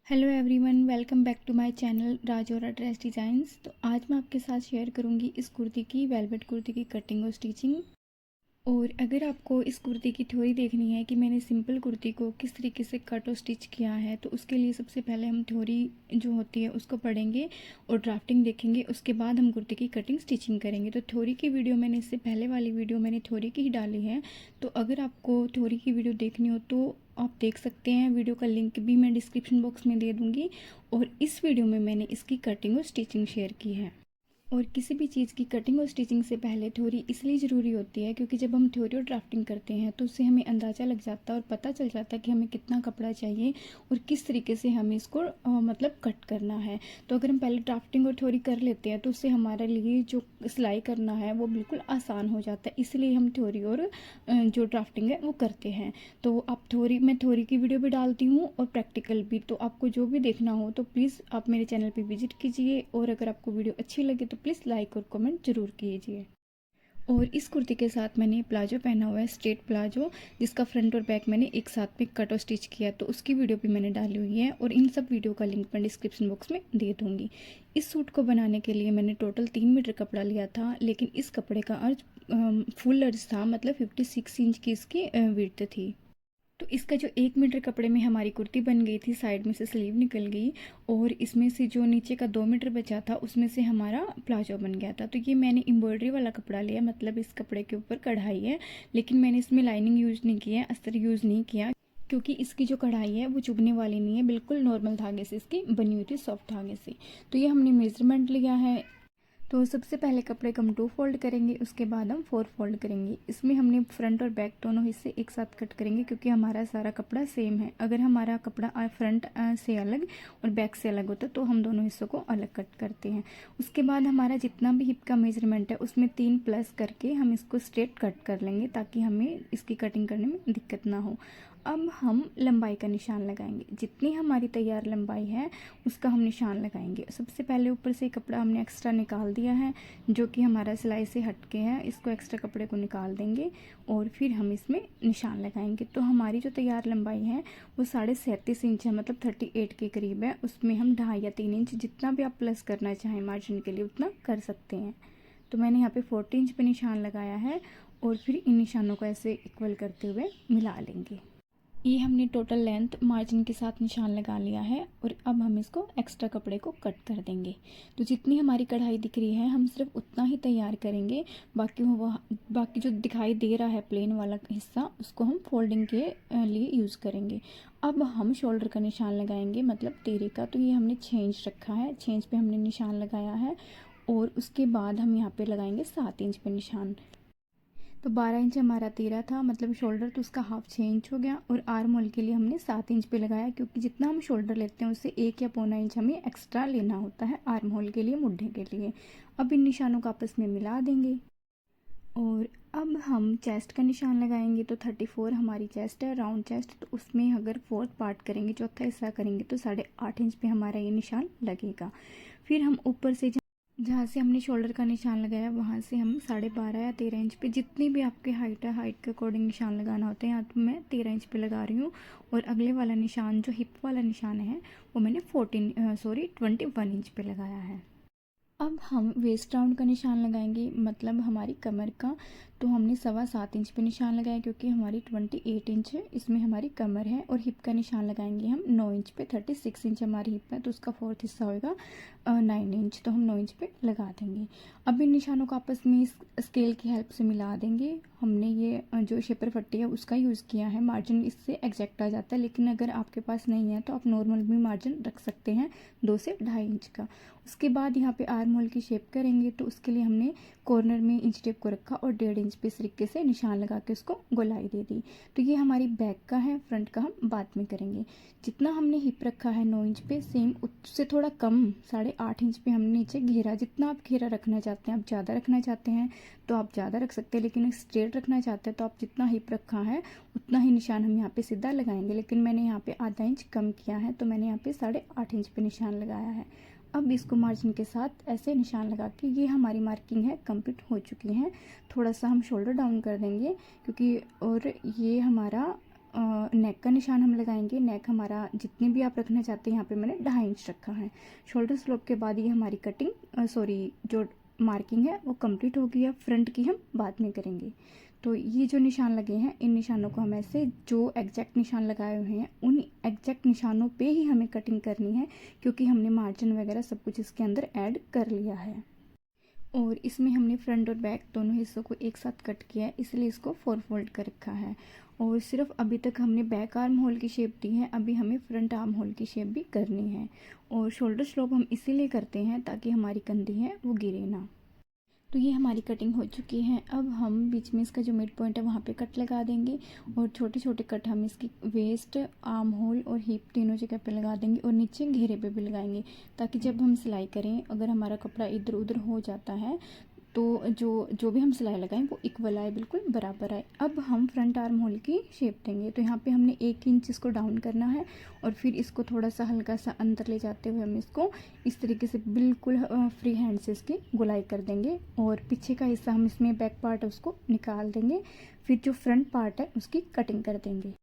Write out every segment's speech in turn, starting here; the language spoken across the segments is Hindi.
Hello everyone, welcome back to my channel Rajaura dress designs. तो आज मैं आपके साथ शेयर करूंगी इस कुर्ती की वेलवेट कुर्ती की कटिंग और स्टिचिंग। और अगर आपको इस कुर्ती की थ्योरी देखनी है कि मैंने सिंपल कुर्ती को किस तरीके से कट और स्टिच किया है, तो उसके लिए सबसे पहले हम थ्योरी जो होती है उसको पढ़ेंगे और ड्राफ्टिंग देखेंगे। उसके बाद हम कुर्ती की कटिंग स्टिचिंग करेंगे। तो थ्योरी की वीडियो मैंने इससे पहले वाली वीडियो मैंने थ्योरी की ही डाली है। तो अगर आपको थ्योरी की वीडियो देखनी हो तो आप देख सकते हैं। वीडियो का लिंक भी मैं डिस्क्रिप्शन बॉक्स में दे दूँगी। और इस वीडियो में मैंने इसकी कटिंग और स्टिचिंग शेयर की है। और किसी भी चीज़ की कटिंग और स्टिचिंग से पहले थ्योरी इसलिए ज़रूरी होती है क्योंकि जब हम थ्योरी और ड्राफ्टिंग करते हैं तो उससे हमें अंदाज़ा लग जाता है और पता चल जाता है कि हमें कितना कपड़ा चाहिए और किस तरीके से हमें इसको मतलब कट करना है। तो अगर हम पहले ड्राफ्टिंग और थ्योरी कर लेते हैं तो उससे हमारे लिए जो सिलाई करना है वो बिल्कुल आसान हो जाता है। इसलिए हम थ्योरी और जो ड्राफ्टिंग है वो करते हैं। तो आप मैं थ्योरी की वीडियो भी डालती हूँ और प्रैक्टिकल भी। तो आपको जो भी देखना हो तो प्लीज़ आप मेरे चैनल पे विजिट कीजिए। और अगर आपको वीडियो अच्छी लगे तो प्लीज़ लाइक और कमेंट ज़रूर कीजिए। और इस कुर्ती के साथ मैंने प्लाजो पहना हुआ है, स्ट्रेट प्लाजो, जिसका फ्रंट और बैक मैंने एक साथ में कट और स्टिच किया। तो उसकी वीडियो भी मैंने डाली हुई है और इन सब वीडियो का लिंक मैं डिस्क्रिप्शन बॉक्स में दे दूँगी। इस सूट को बनाने के लिए मैंने टोटल 3 मीटर कपड़ा लिया था, लेकिन इस कपड़े का अर्ज फुल अर्ज था, मतलब 56 इंच की इसकी विड्थ थी। तो इसका जो 1 मीटर कपड़े में हमारी कुर्ती बन गई थी, साइड में से स्लीव निकल गई और इसमें से जो नीचे का 2 मीटर बचा था उसमें से हमारा प्लाजो बन गया था। तो ये मैंने एम्ब्रॉयडरी वाला कपड़ा लिया, मतलब इस कपड़े के ऊपर कढ़ाई है, लेकिन मैंने इसमें लाइनिंग यूज़ नहीं किया है, अस्तर यूज़ नहीं किया, क्योंकि इसकी जो कढ़ाई है वो चुभने वाली नहीं है, बिल्कुल नॉर्मल धागे से इसकी बनी हुई थी, सॉफ्ट धागे से। तो ये हमने मेजरमेंट लिया है। तो सबसे पहले कपड़े को हम 2 फोल्ड करेंगे, उसके बाद हम 4 फोल्ड करेंगे। इसमें हमने फ्रंट और बैक दोनों हिस्से एक साथ कट करेंगे क्योंकि हमारा सारा कपड़ा सेम है। अगर हमारा कपड़ा फ्रंट से अलग और बैक से अलग होता तो हम दोनों हिस्सों को अलग कट करते हैं। उसके बाद हमारा जितना भी हिप का मेजरमेंट है उसमें 3 प्लस करके हम इसको स्ट्रेट कट कर लेंगे ताकि हमें इसकी कटिंग करने में दिक्कत ना हो। अब हम लंबाई का निशान लगाएंगे, जितनी हमारी तैयार लंबाई है उसका हम निशान लगाएंगे। सबसे पहले ऊपर से कपड़ा हमने एक्स्ट्रा निकाल दिया है जो कि हमारा सिलाई से हटके है, इसको एक्स्ट्रा कपड़े को निकाल देंगे और फिर हम इसमें निशान लगाएंगे। तो हमारी जो तैयार लंबाई है वो 37.5 इंच है, मतलब 38 के करीब है। उसमें हम 2.5 या 3 इंच जितना भी आप प्लस करना चाहें मार्जिन के लिए उतना कर सकते हैं। तो मैंने यहाँ पे 40 इंच पे निशान लगाया है और फिर इन निशानों को ऐसे इक्वल करते हुए मिला लेंगे। ये हमने टोटल लेंथ मार्जिन के साथ निशान लगा लिया है और अब हम इसको एक्स्ट्रा कपड़े को कट कर देंगे। तो जितनी हमारी कढ़ाई दिख रही है हम सिर्फ उतना ही तैयार करेंगे, बाकी जो दिखाई दे रहा है प्लेन वाला हिस्सा उसको हम फोल्डिंग के लिए यूज़ करेंगे। अब हम शोल्डर का निशान लगाएंगे, मतलब तिरे का। तो ये हमने 6 इंच रखा है, 6 इंच पे हमने निशान लगाया है और उसके बाद हम यहाँ पे लगाएंगे 7 इंच पे निशान। तो 12 इंच हमारा तिरा था, मतलब शोल्डर, तो उसका हाफ 6 इंच हो गया। और आर्म होल के लिए हमने 7 इंच पे लगाया क्योंकि जितना हम शोल्डर लेते हैं उससे 1 या पौना इंच हमें एक्स्ट्रा लेना होता है आर्म होल के लिए, मुड्ढे के लिए। अब इन निशानों को आपस में मिला देंगे और अब हम चेस्ट का निशान लगाएंगे। तो 34 हमारी चेस्ट है, राउंड चेस्ट। तो उसमें अगर 4th पार्ट करेंगे, चौथा हिस्सा करेंगे, तो 8.5 इंच पे हमारा ये निशान लगेगा। फिर हम ऊपर से जहाँ से हमने शोल्डर का निशान लगाया वहाँ से हम 12.5 या 13 इंच पे, जितनी भी आपकी हाइट है, हाइट के अकॉर्डिंग निशान लगाना होता है। यहाँ तो मैं 13 इंच पे लगा रही हूँ। और अगले वाला निशान जो हिप वाला निशान है वो मैंने 21 इंच पे लगाया है। अब हम वेस्ट राउंड का निशान लगाएंगे, मतलब हमारी कमर का। तो हमने 7.25 इंच पे निशान लगाया क्योंकि हमारी 28 इंच है, इसमें हमारी कमर है। और हिप का निशान लगाएंगे हम 9 इंच पे, 36 इंच हमारी हिप है तो उसका 4th हिस्सा होगा 9 इंच, तो हम 9 इंच पे लगा देंगे। अब इन निशानों को आपस में इस स्केल की हेल्प से मिला देंगे। हमने ये जो शेपर पट्टी है उसका यूज़ किया है, मार्जिन इससे एग्जैक्ट आ जाता है, लेकिन अगर आपके पास नहीं है तो आप नॉर्मल भी मार्जिन रख सकते हैं 2 से 2.5 इंच का। उसके बाद यहाँ पे आर्म होल की शेप करेंगे तो उसके लिए हमने कॉर्नर में इंच टेप को रखा और 1.5 इंच पे इस तरीके से निशान लगा के उसको गोलाई दे दी। तो ये हमारी बैक का है, फ्रंट का हम बाद में करेंगे। जितना हमने हिप रखा है 9 इंच पे, सेम उससे थोड़ा कम 8.5 इंच पे हमने नीचे घेरा, जितना आप घेरा रखना चाहते हैं, आप ज़्यादा रखना चाहते हैं तो आप ज़्यादा रख सकते हैं, लेकिन स्ट्रेट रखना चाहते हैं तो आप जितना हिप रखा है उतना ही निशान हम यहाँ पे सीधा लगाएंगे। लेकिन मैंने यहाँ पे आधा इंच कम किया है तो मैंने यहाँ पे 8.5 इंच पे निशान लगाया है। अब इसको मार्जिन के साथ ऐसे निशान लगा के ये हमारी मार्किंग है कंप्लीट हो चुकी है। थोड़ा सा हम शोल्डर डाउन कर देंगे क्योंकि, और ये हमारा नेक का निशान हम लगाएंगे। नेक हमारा जितने भी आप रखना चाहते हैं, यहाँ पे मैंने 2.5 इंच रखा है। शोल्डर स्लोप के बाद ये हमारी कटिंग जो मार्किंग है वो कंप्लीट हो गई है। फ्रंट की हम बाद में करेंगे। तो ये जो निशान लगे हैं, इन निशानों को हम ऐसे जो एग्जैक्ट निशान लगाए हुए हैं उन एग्जैक्ट निशानों पे ही हमें कटिंग करनी है, क्योंकि हमने मार्जिन वगैरह सब कुछ इसके अंदर ऐड कर लिया है। और इसमें हमने फ्रंट और बैक दोनों हिस्सों को एक साथ कट किया है, इसलिए इसको 4 फोल्ड कर रखा है। और सिर्फ अभी तक हमने बैक आर्म होल की शेप दी है, अभी हमें फ्रंट आर्म होल की शेप भी करनी है। और शोल्डर स्लोप हम इसीलिए करते हैं ताकि हमारी कंधी है वो गिरे ना। तो ये हमारी कटिंग हो चुकी है। अब हम बीच में इसका जो मिड पॉइंट है वहाँ पे कट लगा देंगे, और छोटे छोटे कट हम इसकी वेस्ट, आर्म होल और हिप तीनों जगह पे लगा देंगे, और नीचे घेरे पे भी लगाएंगे, ताकि जब हम सिलाई करें अगर हमारा कपड़ा इधर उधर हो जाता है तो जो भी हम सिलाई लगाएं वो इक्वल आए, बिल्कुल बराबर आए। अब हम फ्रंट आर्म होल की शेप देंगे। तो यहाँ पे हमने 1 इंच इसको डाउन करना है, और फिर इसको थोड़ा सा हल्का सा अंदर ले जाते हुए हम इसको इस तरीके से बिल्कुल फ्री हैंड से इसकी गोलाई कर देंगे। और पीछे का हिस्सा हम इसमें बैक पार्ट है उसको निकाल देंगे, फिर जो फ्रंट पार्ट है उसकी कटिंग कर देंगे।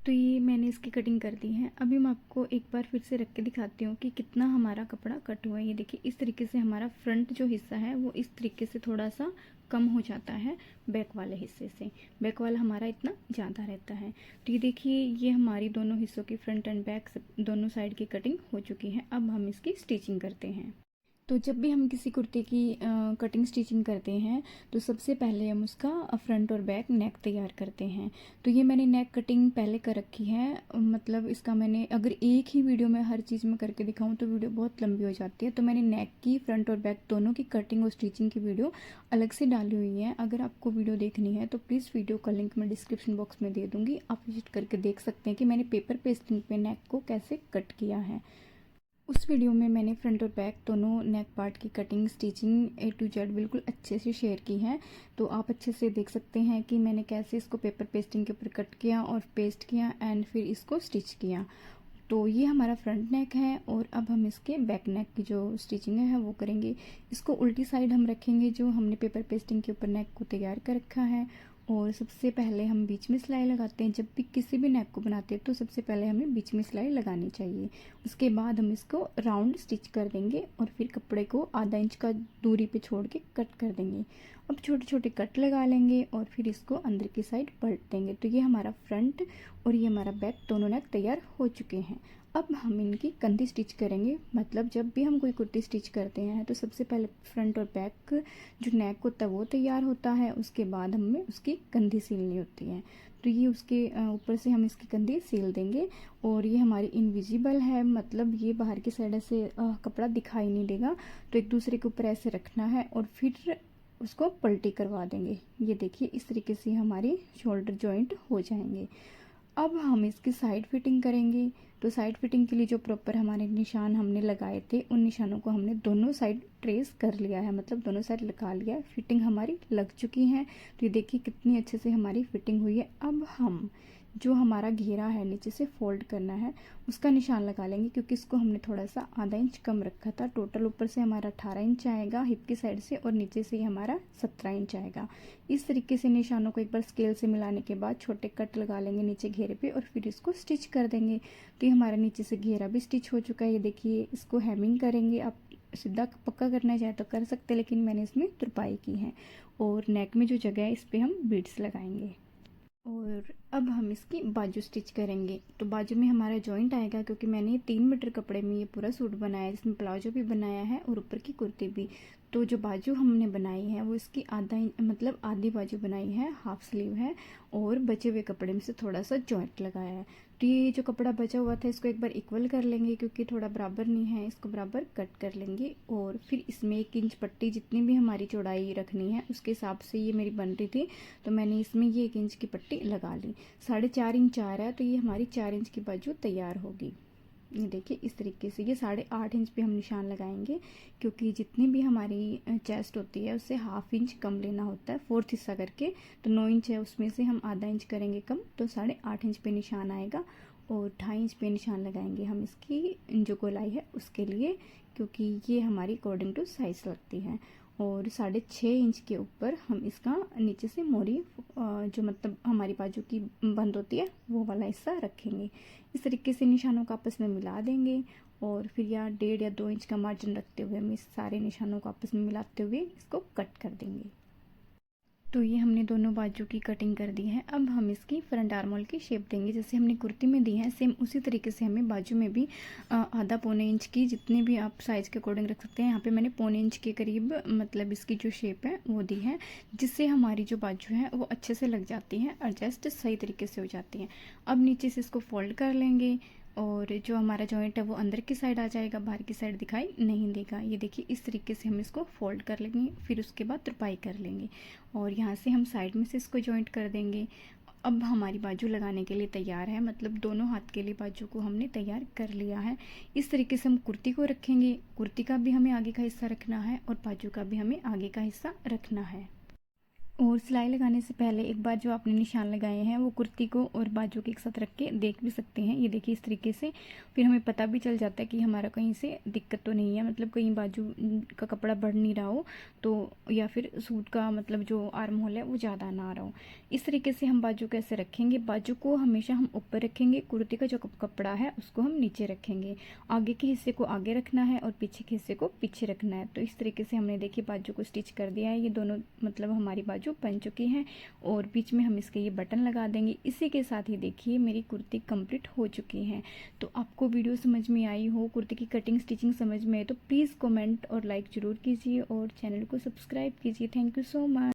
तो ये मैंने इसकी कटिंग कर दी है। अभी मैं आपको एक बार फिर से रख के दिखाती हूँ कि कितना हमारा कपड़ा कट हुआ है। ये देखिए, इस तरीके से हमारा फ्रंट जो हिस्सा है वो इस तरीके से थोड़ा सा कम हो जाता है बैक वाले हिस्से से। बैक वाला हमारा इतना ज़्यादा रहता है। तो ये देखिए, ये हमारी दोनों हिस्सों की फ्रंट एंड बैक दोनों साइड की कटिंग हो चुकी है। अब हम इसकी स्टिचिंग करते हैं। तो जब भी हम किसी कुर्ते की कटिंग स्टिचिंग करते हैं तो सबसे पहले हम उसका फ्रंट और बैक नेक तैयार करते हैं। तो ये मैंने नेक कटिंग पहले कर रखी है, मतलब इसका मैंने अगर एक ही वीडियो में हर चीज़ में करके दिखाऊं तो वीडियो बहुत लंबी हो जाती है। तो मैंने नेक की, फ्रंट और बैक दोनों की कटिंग और स्टिचिंग की वीडियो अलग से डाली हुई है। अगर आपको वीडियो देखनी है तो प्लीज़ वीडियो का लिंक मैं डिस्क्रिप्शन बॉक्स में दे दूँगी, आप विजिट करके देख सकते हैं कि मैंने पेपर पेस्टिंग पे नेक को कैसे कट किया है। उस वीडियो में मैंने फ्रंट और बैक दोनों नेक पार्ट की cutting, stitching A to Z बिल्कुल अच्छे से शेयर की है। तो आप अच्छे से देख सकते हैं कि मैंने कैसे इसको पेपर पेस्टिंग के ऊपर कट किया और पेस्ट किया एंड फिर इसको स्टिच किया। तो ये हमारा फ्रंट नेक है, और अब हम इसके बैक नेक की जो स्टिचिंग है वो करेंगे। इसको उल्टी साइड हम रखेंगे जो हमने पेपर पेस्टिंग के ऊपर नेक को तैयार कर रखा है। और सबसे पहले हम बीच में सिलाई लगाते हैं। जब भी किसी भी नेक को बनाते हैं तो सबसे पहले हमें बीच में सिलाई लगानी चाहिए। उसके बाद हम इसको राउंड स्टिच कर देंगे, और फिर कपड़े को आधा इंच का दूरी पे छोड़ के कट कर देंगे। अब छोटे छोटे कट लगा लेंगे और फिर इसको अंदर की साइड पलट देंगे। तो ये हमारा फ्रंट और ये हमारा बैक दोनों नेक तैयार हो चुके हैं। अब हम इनकी कंधी स्टिच करेंगे। मतलब जब भी हम कोई कुर्ती स्टिच करते हैं तो सबसे पहले फ्रंट और बैक जो नेक होता है वो तैयार होता है, उसके बाद हमें उसकी कंधी सिलनी होती है। तो ये उसके ऊपर से हम इसकी कंधी सिल देंगे। और ये हमारी इनविजिबल है, मतलब ये बाहर की साइड से कपड़ा दिखाई नहीं देगा। तो एक दूसरे के ऊपर ऐसे रखना है और फिर उसको पलटी करवा देंगे। ये देखिए, इस तरीके से हमारी शोल्डर जॉइंट हो जाएंगे। अब हम इसकी साइड फिटिंग करेंगे। तो साइड फिटिंग के लिए जो प्रॉपर हमारे निशान हमने लगाए थे उन निशानों को हमने दोनों साइड ट्रेस कर लिया है, मतलब दोनों साइड लगा लिया है। फिटिंग हमारी लग चुकी है। तो ये देखिए कितनी अच्छे से हमारी फिटिंग हुई है। अब हम जो हमारा घेरा है नीचे से फोल्ड करना है उसका निशान लगा लेंगे, क्योंकि इसको हमने थोड़ा सा आधा इंच कम रखा था। टोटल ऊपर से हमारा 18 इंच आएगा हिप की साइड से, और नीचे से हमारा 17 इंच आएगा। इस तरीके से निशानों को एक बार स्केल से मिलाने के बाद छोटे कट लगा लेंगे नीचे घेरे पे, और फिर इसको स्टिच कर देंगे। तो ये हमारा नीचे से घेरा भी स्टिच हो चुका है। ये देखिए, इसको हेमिंग करेंगे। आप सीधा पक्का करना चाहे तो कर सकते हैं, लेकिन मैंने इसमें तुरपाई की है। और नेक में जो जगह है इस पर हम बीड्स लगाएंगे। और अब हम इसकी बाजू स्टिच करेंगे। तो बाजू में हमारा जॉइंट आएगा, क्योंकि मैंने 3 मीटर कपड़े में ये पूरा सूट बनाया है, जिसमें प्लाजो भी बनाया है और ऊपर की कुर्ती भी। तो जो बाजू हमने बनाई है वो इसकी मतलब आधी बाजू बनाई है, हाफ स्लीव है, और बचे हुए कपड़े में से थोड़ा सा जॉइंट लगाया है। तो ये जो कपड़ा बचा हुआ था इसको एक बार इक्वल कर लेंगे, क्योंकि थोड़ा बराबर नहीं है, इसको बराबर कट कर लेंगे। और फिर इसमें 1 इंच पट्टी, जितनी भी हमारी चौड़ाई रखनी है उसके हिसाब से ये मेरी बन रही थी, तो मैंने इसमें ये 1 इंच की पट्टी लगा ली। 4.5 इंच आ रहा है, तो ये हमारी 4 इंच की बाजू तैयार होगी। ये देखिए, इस तरीके से ये 8.5 इंच पे हम निशान लगाएंगे, क्योंकि जितनी भी हमारी चेस्ट होती है उससे हाफ इंच कम लेना होता है, फोर्थ हिस्सा करके। तो 9 इंच है, उसमें से हम आधा इंच करेंगे कम, तो 8.5 इंच पे निशान आएगा। और 2.5 इंच पे निशान लगाएंगे हम इसकी जो गोलाई है उसके लिए, क्योंकि ये हमारी अकॉर्डिंग टू साइज़ लगती है। और 6.5 इंच के ऊपर हम इसका नीचे से मोरी जो मतलब हमारी बाजू की बंद होती है वो वाला हिस्सा रखेंगे। इस तरीके से निशानों को आपस में मिला देंगे और फिर यहाँ 1.5 या 2 इंच का मार्जिन रखते हुए हम इस सारे निशानों को आपस में मिलाते हुए इसको कट कर देंगे। तो ये हमने दोनों बाजू की कटिंग कर दी है। अब हम इसकी फ्रंट आर्म होल की शेप देंगे जैसे हमने कुर्ती में दी है, सेम उसी तरीके से हमें बाजू में भी आधा पौने इंच की, जितने भी आप साइज़ के अकॉर्डिंग रख सकते हैं। यहाँ पे मैंने पौने इंच के करीब मतलब इसकी जो शेप है वो दी है, जिससे हमारी जो बाजू है वो अच्छे से लग जाती है, एडजस्ट सही तरीके से हो जाती है। अब नीचे से इसको फोल्ड कर लेंगे और जो हमारा जॉइंट है वो अंदर की साइड आ जाएगा, बाहर की साइड दिखाई नहीं देगा। ये देखिए इस तरीके से हम इसको फोल्ड कर लेंगे, फिर उसके बाद तुरपाई कर लेंगे और यहाँ से हम साइड में से इसको जॉइंट कर देंगे। अब हमारी बाजू लगाने के लिए तैयार है, मतलब दोनों हाथ के लिए बाजू को हमने तैयार कर लिया है। इस तरीके से हम कुर्ती को रखेंगे, कुर्ती का भी हमें आगे का हिस्सा रखना है और बाजू का भी हमें आगे का हिस्सा रखना है। और सिलाई लगाने से पहले एक बार जो आपने निशान लगाए हैं वो कुर्ती को और बाजू के एक साथ रख के देख भी सकते हैं। ये देखिए इस तरीके से, फिर हमें पता भी चल जाता है कि हमारा कहीं से दिक्कत तो नहीं है, मतलब कहीं बाजू का कपड़ा बढ़ नहीं रहा हो तो, या फिर सूट का मतलब जो आर्म होल है वो ज़्यादा ना आ रहा हो। इस तरीके से हम बाजू कैसे रखेंगे, बाजू को हमेशा हम ऊपर रखेंगे, कुर्ती का जो कपड़ा है उसको हम नीचे रखेंगे। आगे के हिस्से को आगे रखना है और पीछे के हिस्से को पीछे रखना है। तो इस तरीके से हमने देखिए बाजू को स्टिच कर दिया है। ये दोनों मतलब हमारी बाजू बन चुकी हैं और बीच में हम इसके ये बटन लगा देंगे। इसी के साथ ही देखिए मेरी कुर्ती कंप्लीट हो चुकी है। तो आपको वीडियो समझ में आई हो, कुर्ती की कटिंग स्टिचिंग समझ में आए तो प्लीज़ कमेंट और लाइक ज़रूर कीजिए और चैनल को सब्सक्राइब कीजिए। Thank you so much.